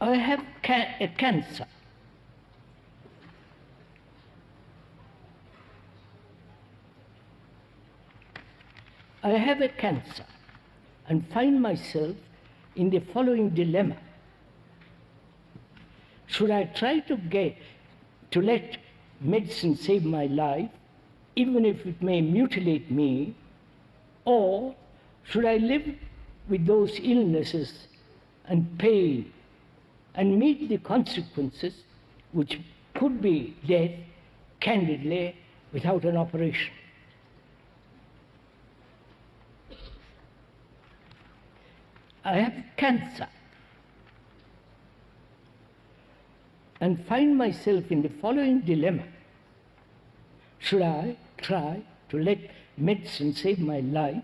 I have a cancer. I have a cancer and find myself in the following dilemma. Should I try to let medicine save my life, even if it may mutilate me, or should I live with those illnesses and pain and meet the consequences, which could be death, candidly, without an operation? I have cancer and find myself in the following dilemma. Should I try to let medicine save my life,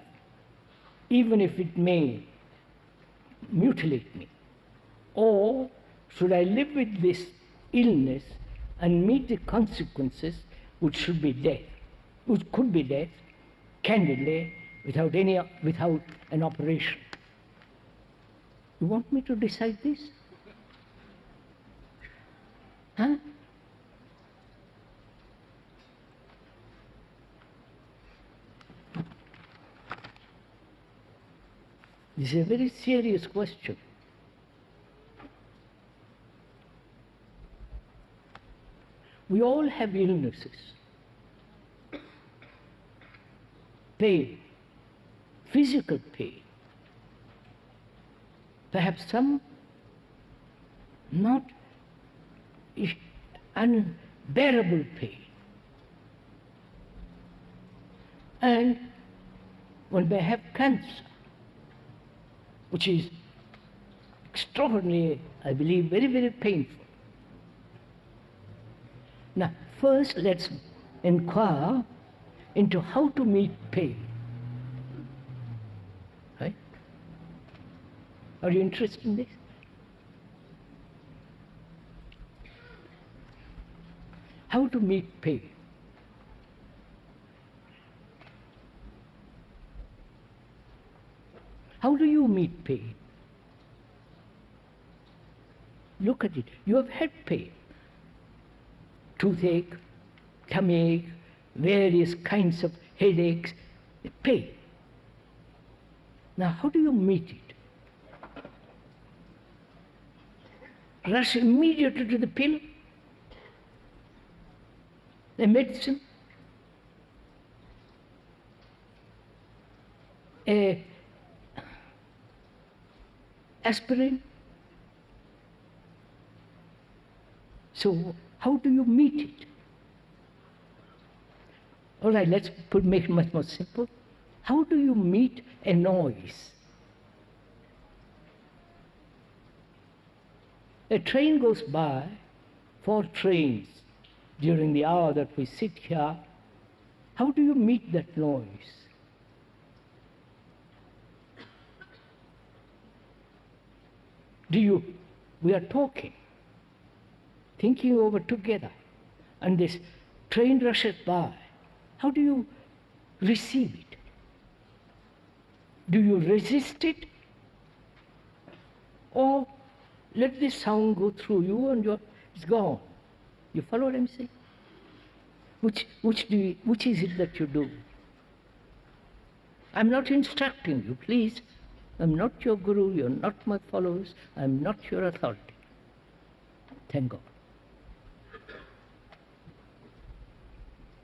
even if it may mutilate me? Or should I live with this illness and meet the consequences, which should be death, which could be death, candidly, without an operation? You want me to decide this? Huh? This is a very serious question. We all have illnesses, pain, physical pain, perhaps some not unbearable pain. And one may have cancer, which is extraordinarily, I believe, very, very painful. Now, first let's inquire into how to meet pain. Right? Are you interested in this? How to meet pain. How do you meet pain? Look at it. You have had pain. Toothache, tummy ache, various kinds of headaches, pain. Now, how do you meet it? Rush immediately to the pill, the medicine, aspirin. So, how do you meet it? All right, let's make it much more simple. How do you meet a noise? A train goes by, 4 trains during the hour that we sit here. How do you meet that noise? We are talking, thinking over together, and this train rushes by. How do you receive it? Do you resist it? Or let this sound go through you and it's gone? You follow what I'm saying? Which is it that you do? I'm not instructing you, please. I'm not your guru, you're not my followers, I'm not your authority. Thank God.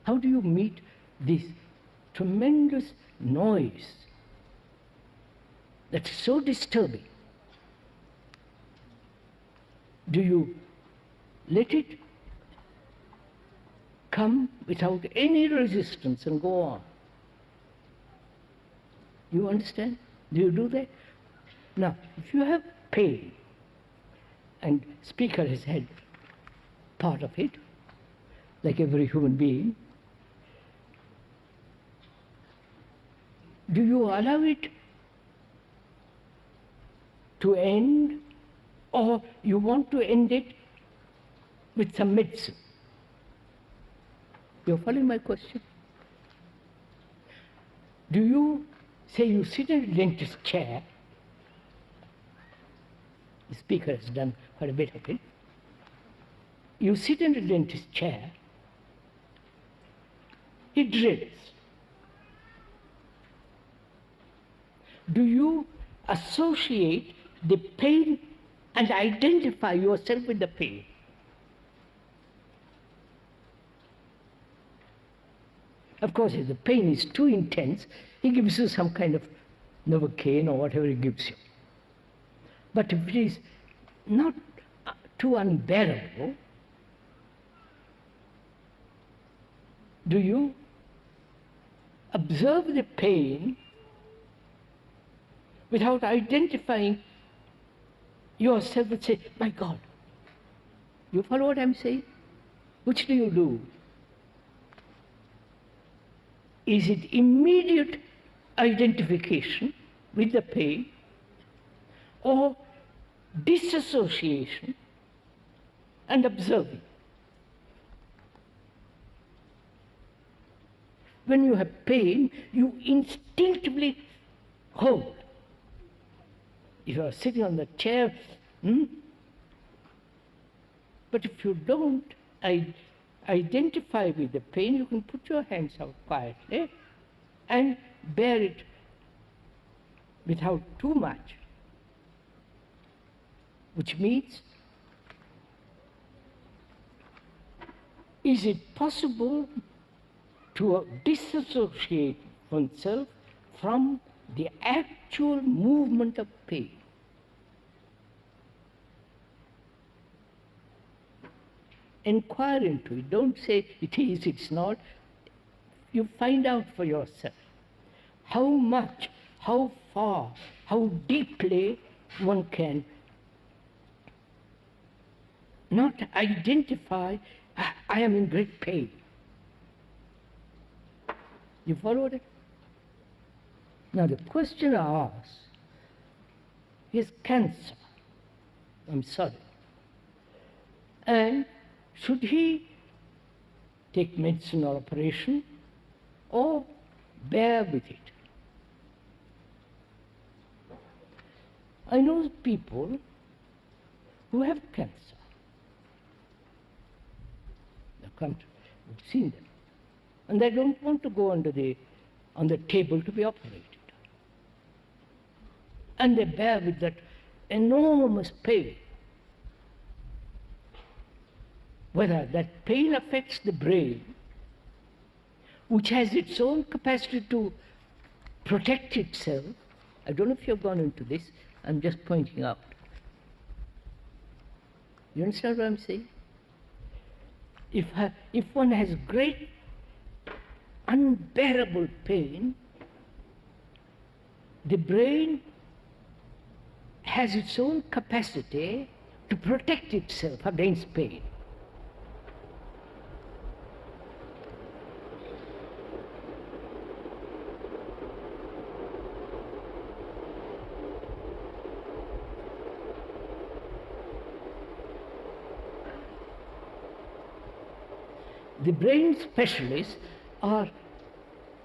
How do you meet this tremendous noise that's so disturbing? Do you let it come without any resistance and go on? You understand? Do you do that? Now, if you have pain, and speaker has had part of it, like every human being, do you allow it to end, or you want to end it with some medicine? You're following my question? Do you say you sit in a dentist's chair, The speaker has done quite a bit of it. You sit in a dentist's chair, he drills. Do you associate the pain and identify yourself with the pain? Of course, if the pain is too intense, he gives you some kind of Novocaine or whatever he gives you. But if it is not too unbearable, do you observe the pain without identifying yourself and say, my God? You follow what I'm saying? Which do you do? Is it immediate identification with the pain or disassociation and observing? When you have pain, you instinctively hold. If you are sitting on the chair, but if you don't identify with the pain, you can put your hands out quietly and bear it without too much. Which means, is it possible to disassociate oneself from the actual movement of pain? Inquire into it. Don't say it is, it's not. You find out for yourself how much, how far, how deeply one can not identify, I am in great pain. You follow it? Now the question I ask is cancer. I'm sorry. And should he take medicine or operation or bear with it? I know people who have cancer. I've seen them. And they don't want to go on the table to be operated. And they bear with that enormous pain. Whether that pain affects the brain, which has its own capacity to protect itself. I don't know if you've gone into this, I'm just pointing out. You understand what I'm saying? If one has great, unbearable pain, the brain has its own capacity to protect itself against pain. The brain specialists are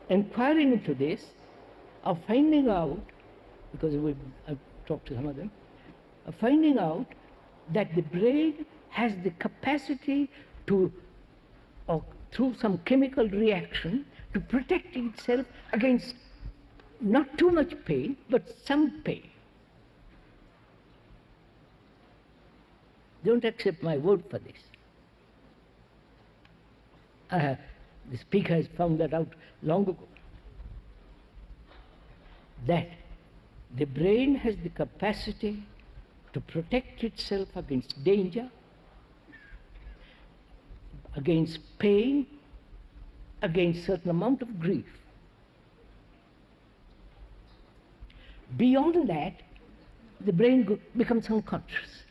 inquiring into this, are finding out, because I've talked to some of them, are finding out that the brain has the capacity to, or through some chemical reaction, to protect itself against not too much pain, but some pain. Don't accept my word for this. The speaker has found that out long ago, that the brain has the capacity to protect itself against danger, against pain, against certain amount of grief. Beyond that, the brain becomes unconscious.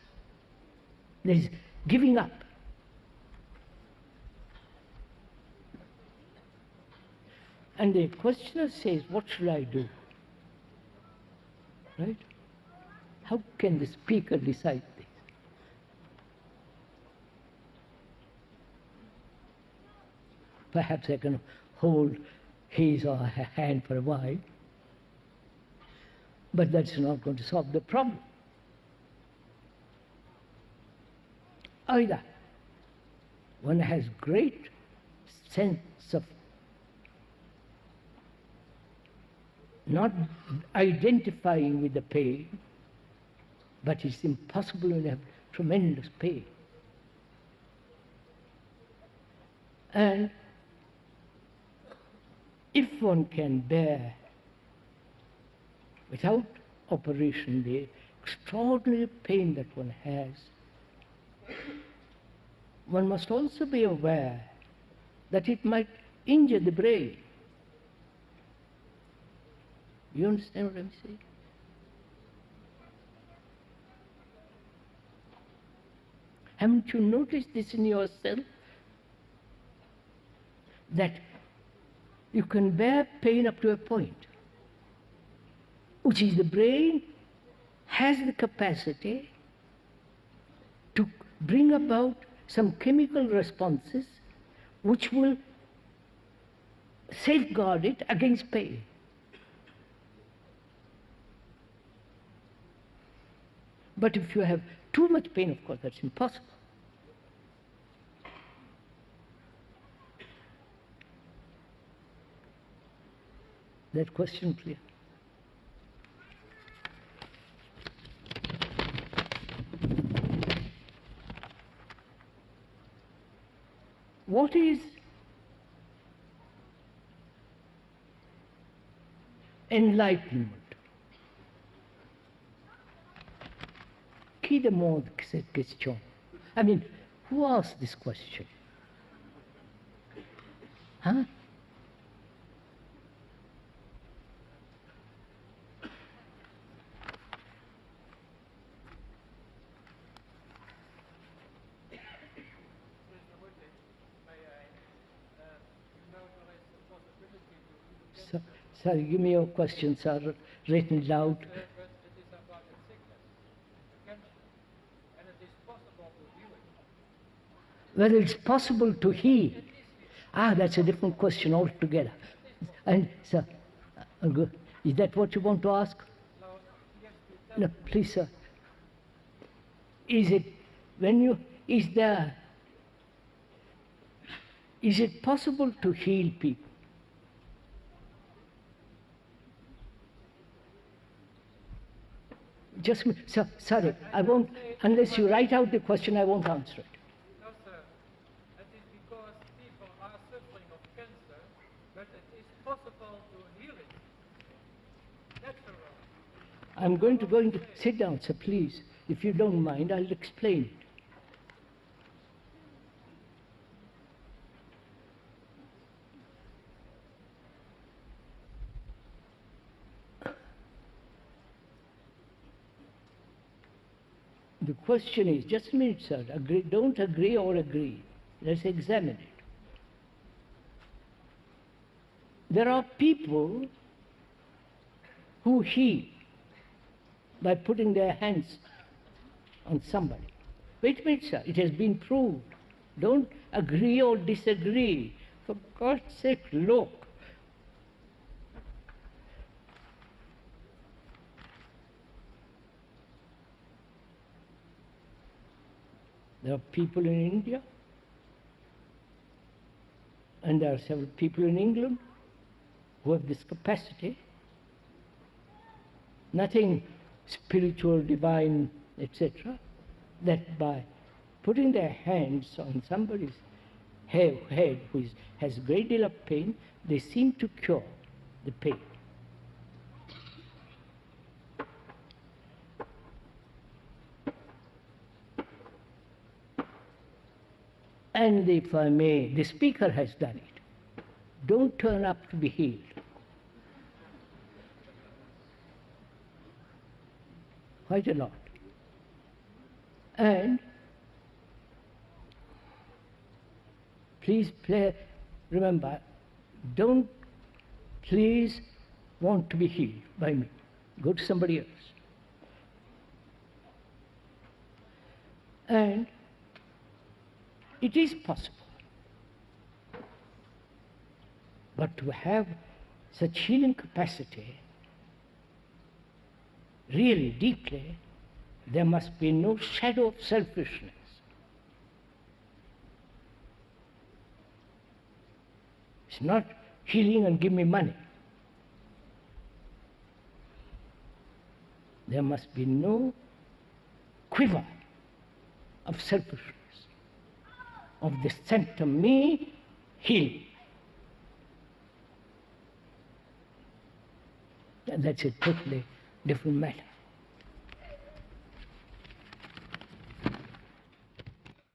There is giving up. And the questioner says, what should I do? Right? How can the speaker decide this? Perhaps I can hold his or her hand for a while, but that's not going to solve the problem. Either one has great sense of not identifying with the pain, but it's impossible to have tremendous pain. And if one can bear without operation the extraordinary pain that one has, one must also be aware that it might injure the brain. You understand what I'm saying? Haven't you noticed this in yourself? That you can bear pain up to a point, which is the brain has the capacity to bring about some chemical responses which will safeguard it against pain. But if you have too much pain, of course, that's impossible. That question clear? What is enlightenment? Qui demande cette question? I mean, who asked this question? Huh? Sorry, give me your questions are written loud. But it is about the sickness, the cancer, and it is possible to heal it. Whether it's possible to heal. That's a different question altogether. And sir, is that what you want to ask? No, yes, to tell No, please, sir. Is it is it possible to heal people? Just, sir, sorry, I won't, unless you write out the question, I won't answer it. No, sir. It is because people are suffering of cancer, but it is possible to heal it. Natural. I'm going to sit down, sir, please. If you don't mind, I'll explain it. The question is, just a minute, sir, don't agree or agree. Let's examine it. There are people who heal by putting their hands on somebody. Wait a minute, sir, it has been proved. Don't agree or disagree. For God's sake, look. There are people in India, and there are several people in England who have this capacity. Nothing spiritual, divine, etc., that by putting their hands on somebody's head who has a great deal of pain, they seem to cure the pain. And if I may, the speaker has done it. Don't turn up to be healed. Quite a lot. And please remember, don't please want to be healed by me. Go to somebody else. And it is possible. But to have such healing capacity, really deeply, there must be no shadow of selfishness. It's not healing and give me money. There must be no quiver of selfishness, of the center me, heal. And that's a totally different matter.